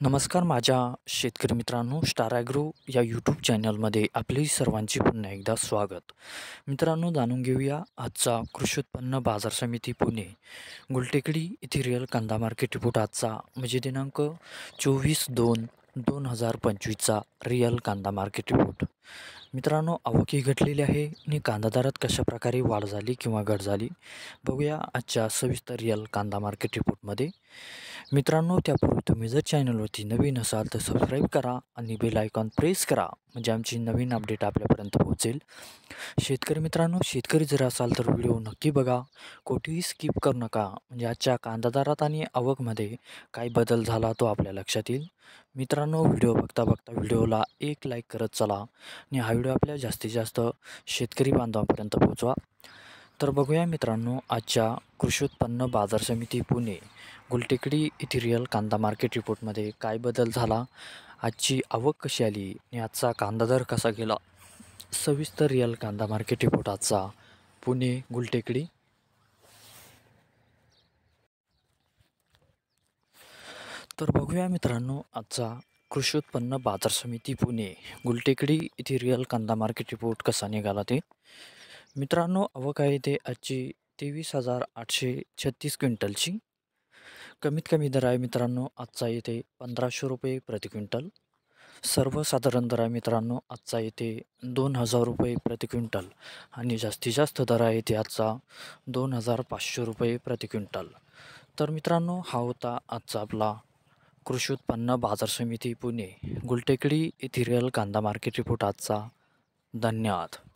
नमस्कार माझ्या शेतकरी मित्रांनो, स्टार ॲग्रो या यूट्यूब चॅनलमध्ये आपले सर्वांचे पुन्हा एकदा स्वागत. मित्रांनो, जाणून घेऊया आजचा कृषी उत्पन्न बाजार समिती पुणे गुलटेकडी येथे रिअल कांदा मार्केट रिपोर्ट आजचा म्हणजे दिनांक 24/2/2025चा रिअल कांदा मार्केट रिपोर्ट. मित्रांनो, आवकही घटलेली आहे आणि कांदा दरात कशाप्रकारे वाढ झाली किंवा घट झाली बघूया आजच्या सविस्तर रिअल कांदा मार्केट रिपोर्टमध्ये. मित्रांनो, त्यापूर्वी तुम्ही जर चॅनलवरती नवीन असाल तर सबस्क्राईब करा आणि बेल आयकॉन प्रेस करा म्हणजे आमची नवीन अपडेट आपल्यापर्यंत पोहोचेल. शेतकरी मित्रांनो, शेतकरी जर असाल तर व्हिडिओ नक्की बघा, कोठेही स्किप करू नका म्हणजे आजच्या कांदा दरात आणि आवकमध्ये काय बदल झाला तो आपल्या लक्षात येईल. मित्रांनो, व्हिडिओ बघता बघता व्हिडिओला एक लाईक करत चला आणि हा व्हिडिओ आपल्या जास्तीत जास्त शेतकरी बांधवांपर्यंत पोहोचवा. तर बघूया मित्रांनो, आजच्या कृषी उत्पन्न बाजार समिती पुणे गुलटेकडी येथे रिअल कांदा मार्केट रिपोर्टमध्ये काय बदल झाला, आजची आवक कशी आली आणि आजचा कांदा दर कसा गेला. सविस्तर रिअल कांदा मार्केट रिपोर्ट आजचा पुणे गुलटेकडी. तर बघूया मित्रांनो, आजचा कृषी उत्पन्न बाजार समिती पुणे गुलटेकडी येथे रिअल कांदा मार्केट रिपोर्ट कसा निघाला ते. मित्रांनो, आवक आहे ते आजची 23,836 क्विंटलची. कमीत कमी दर आहे मित्रांनो आजचा येथे 1,500 रुपये प्रति क्विंटल. सर्वसाधारण दर आहे मित्रांनो आजचा येथे 2,000 रुपये प्रति क्विंटल आणि जास्तीत जास्त दर आहे ते आजचा 2,500 रुपये प्रति क्विंटल. तर मित्रांनो, हा होता आजचा आपला कृषी उत्पन्न बाजार समिती पुणे गुलटेकडी येथे रिअल कांदा मार्केट रिपोर्ट आजचा. धन्यवाद.